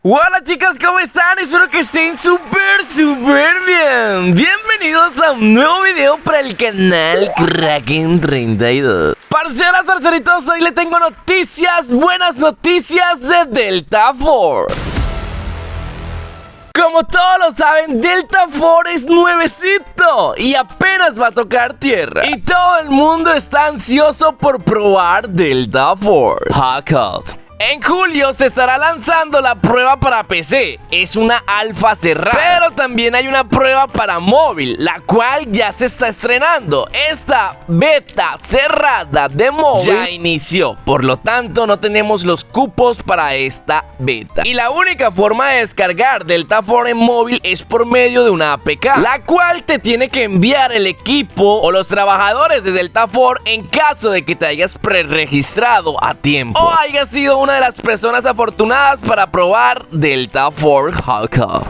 Hola chicos, ¿cómo están? Espero que estén súper bien. Bienvenidos a un nuevo video para el canal Kraken32. Parceras, parceritos, hoy le tengo noticias, buenas noticias de Delta Force. Como todos lo saben, Delta Force es nuevecito y apenas va a tocar tierra. Y todo el mundo está ansioso por probar Delta Force Hackout. En julio se estará lanzando la prueba para PC, es una alfa cerrada, pero también hay una prueba para móvil, la cual ya se está estrenando. Esta beta cerrada de móvil ya inició, por lo tanto no tenemos los cupos para esta beta. Y la única forma de descargar Delta Force en móvil es por medio de una APK, la cual te tiene que enviar el equipo o los trabajadores de Delta Force en caso de que te hayas preregistrado a tiempo o hayas sido una de las personas afortunadas para probar Delta Force Hackout.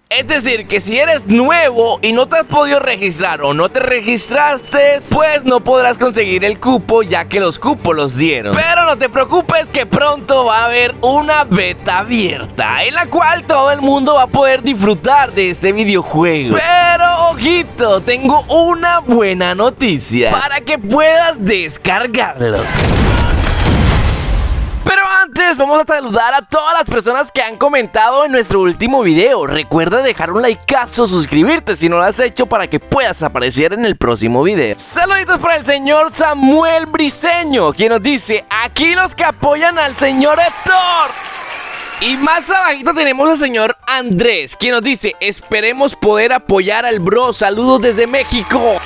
Es decir, que si eres nuevo y no te has podido registrar o no te registraste, pues no podrás conseguir el cupo, ya que los cupos los dieron. Pero no te preocupes, que pronto va a haber una beta abierta en la cual todo el mundo va a poder disfrutar de este videojuego. Pero ojito, tengo una buena noticia para que puedas descargarlo. Pero antes vamos a saludar a todas las personas que han comentado en nuestro último video. Recuerda dejar un likeazo, suscribirte si no lo has hecho para que puedas aparecer en el próximo video. Saluditos para el señor Samuel Briseño, quien nos dice: aquí los que apoyan al señor Héctor. Y más abajito tenemos al señor Andrés, quien nos dice: esperemos poder apoyar al bro, saludos desde México.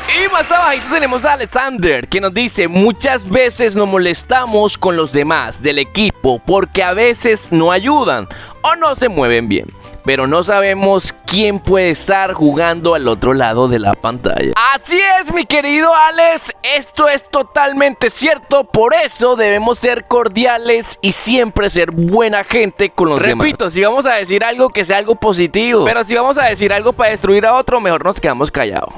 Y más abajito tenemos a Alexander, que nos dice: muchas veces nos molestamos con los demás del equipo porque a veces no ayudan o no se mueven bien, pero no sabemos quién puede estar jugando al otro lado de la pantalla. Así es, mi querido Alex, esto es totalmente cierto, por eso debemos ser cordiales y siempre ser buena gente con los demás. Repito, si vamos a decir algo, que sea algo positivo, pero si vamos a decir algo para destruir a otro, mejor nos quedamos callados.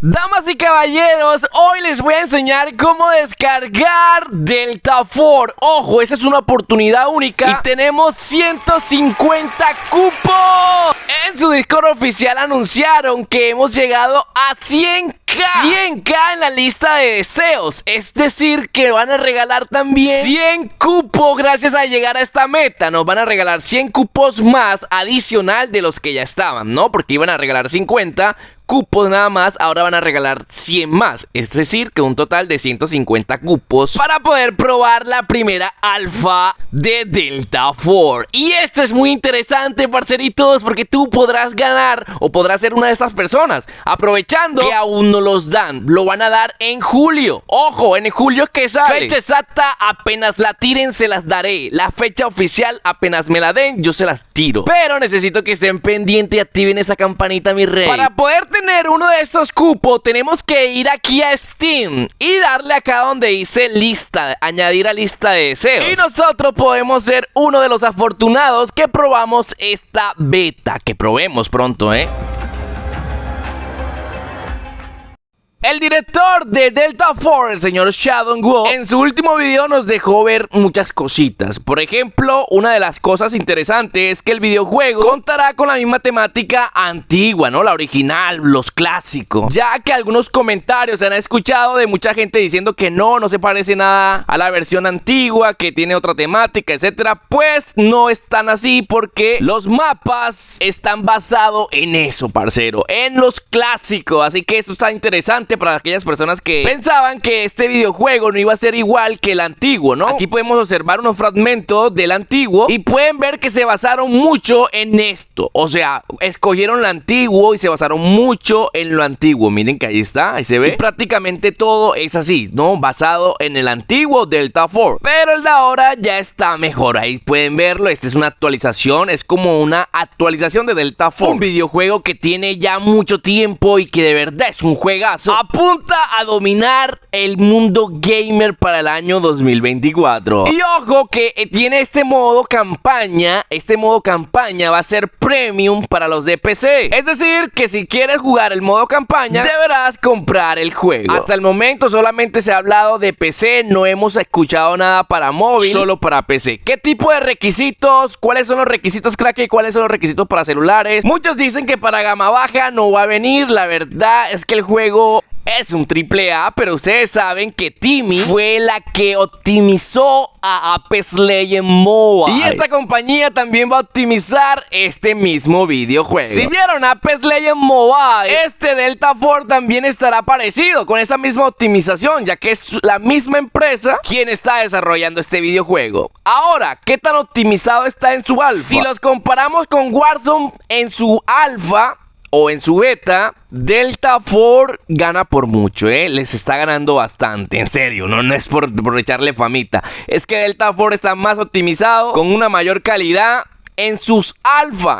Damas y caballeros, hoy les voy a enseñar cómo descargar Delta Force. Ojo, esa es una oportunidad única y tenemos 150 cupos. En su Discord oficial anunciaron que hemos llegado a 100k en la lista de deseos. Es decir, que van a regalar también 100 cupos gracias a llegar a esta meta. Nos van a regalar 100 cupos más adicional de los que ya estaban, ¿no? Porque iban a regalar 50 cupos nada más, ahora van a regalar 100 más, es decir, que un total de 150 cupos para poder probar la primera alfa de Delta Force. Y esto es muy interesante, parceritos, porque tú podrás ganar o podrás ser una de estas personas, aprovechando que aún no los dan. Lo van a dar en julio. Ojo, en julio que sale. Fecha exacta, apenas la tiren se las daré. La fecha oficial, apenas me la den, yo se las tiro. Pero necesito que estén pendientes y activen esa campanita, mi rey. Para poder tener uno de estos cupos, tenemos que ir aquí a Steam y darle acá donde dice lista, añadir a lista de deseos. Y nosotros podemos ser uno de los afortunados que probamos esta beta, que probemos pronto, El director de Delta Force, el señor Shadow Wolf, en su último video nos dejó ver muchas cositas. Por ejemplo, una de las cosas interesantes es que el videojuego contará con la misma temática antigua, ¿no? La original, los clásicos. Ya que algunos comentarios se han escuchado de mucha gente diciendo que no se parece nada a la versión antigua, que tiene otra temática, etcétera. Pues no están así, porque los mapas están basados en eso, parcero, en los clásicos. Así que esto está interesante para aquellas personas que pensaban que este videojuego no iba a ser igual que el antiguo, ¿no? Aquí podemos observar unos fragmentos del antiguo y pueden ver que se basaron mucho en esto. O sea, escogieron lo antiguo y se basaron mucho en lo antiguo. Miren que ahí está, ahí se ve. Y prácticamente todo es así, ¿no? Basado en el antiguo Delta Force. Pero el de ahora ya está mejor. Ahí pueden verlo. Esta es una actualización. Es como una actualización de Delta Force. Un videojuego que tiene ya mucho tiempo y que de verdad es un juegazo. apunta a dominar el mundo gamer para el año 2024. Y ojo que tiene este modo campaña. Este modo campaña va a ser premium para los de PC. Es decir, que si quieres jugar el modo campaña, deberás comprar el juego. Hasta el momento solamente se ha hablado de PC, no hemos escuchado nada para móvil, solo para PC. ¿Qué tipo de requisitos? ¿Cuáles son los requisitos, crack? ¿Y cuáles son los requisitos para celulares? Muchos dicen que para gama baja no va a venir. La verdad es que el juego es un AAA, pero ustedes saben que TiMi fue la que optimizó a Apex Legends Mobile. Y esta compañía también va a optimizar este mismo videojuego. Si vieron Apex Legends Mobile, este Delta Force también estará parecido con esa misma optimización, ya que es la misma empresa quien está desarrollando este videojuego. Ahora, ¿qué tan optimizado está en su alfa? Si los comparamos con Warzone en su alfa o en su beta, Delta Force gana por mucho, les está ganando bastante, en serio, no es por echarle famita. Es que Delta Force está más optimizado, con una mayor calidad en sus alfa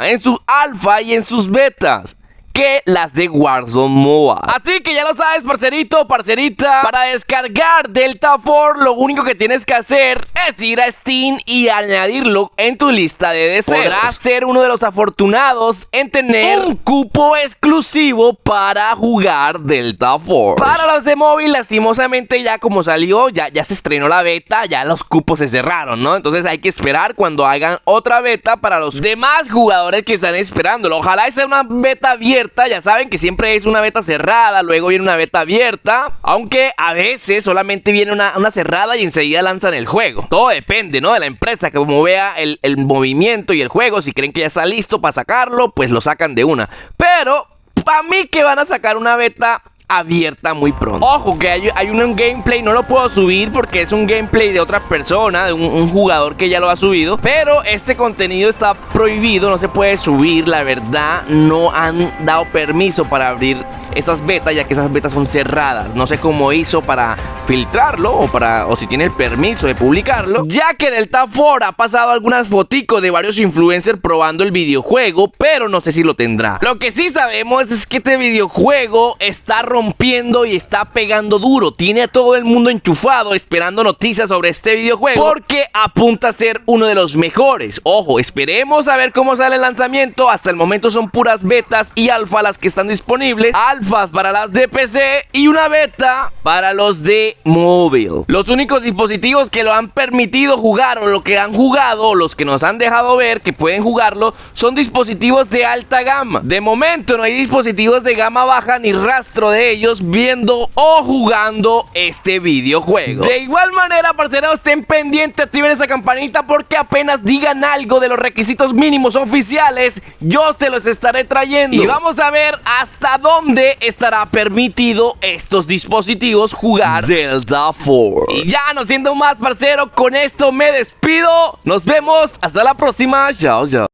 y en sus betas que las de Warzone Mobile. Así que ya lo sabes, parcerito, parcerita. Para descargar Delta Force, lo único que tienes que hacer es ir a Steam y añadirlo en tu lista de deseos. Podrás ser uno de los afortunados en tener un cupo exclusivo para jugar Delta Force. Para los de móvil, lastimosamente, ya como salió, ya se estrenó la beta, ya los cupos se cerraron, ¿no? Entonces hay que esperar cuando hagan otra beta para los demás jugadores que están esperándolo. Ojalá sea una beta abierta. Ya saben que siempre es una beta cerrada, luego viene una beta abierta, aunque a veces solamente viene una cerrada y enseguida lanzan el juego. Todo depende, ¿no? De la empresa, que como vea el movimiento y el juego. Si creen que ya está listo para sacarlo, pues lo sacan de una. Pero para mí que van a sacar una beta abierta muy pronto. Ojo que hay un gameplay, no lo puedo subir porque es un gameplay de otra persona, de un jugador que ya lo ha subido, pero este contenido está prohibido, no se puede subir. La verdad, no han dado permiso para abrir esas betas, ya que esas betas son cerradas. No sé cómo hizo para filtrarlo o si tiene el permiso de publicarlo, ya que Delta Force ha pasado algunas foticos de varios influencers probando el videojuego, pero no sé si lo tendrá. Lo que sí sabemos es que este videojuego está rompiendo y está pegando duro. Tiene a todo el mundo enchufado esperando noticias sobre este videojuego, porque apunta a ser uno de los mejores. Ojo, esperemos a ver cómo sale el lanzamiento. Hasta el momento son puras betas y alfa las que están disponibles. Alfas para las de PC y una beta para los de móvil. Los únicos dispositivos que lo han permitido jugar, o lo que han jugado, o los que nos han dejado ver que pueden jugarlo, son dispositivos de alta gama. De momento no hay dispositivos de gama baja ni rastro de ellos viendo o jugando este videojuego. De igual manera, parceros, estén pendientes, activen esa campanita, porque apenas digan algo de los requisitos mínimos oficiales, yo se los estaré trayendo. Y vamos a ver hasta dónde estará permitido estos dispositivos jugar Delta Force. Y ya no siendo más, parcero, con esto me despido. Nos vemos hasta la próxima. Chao, chao.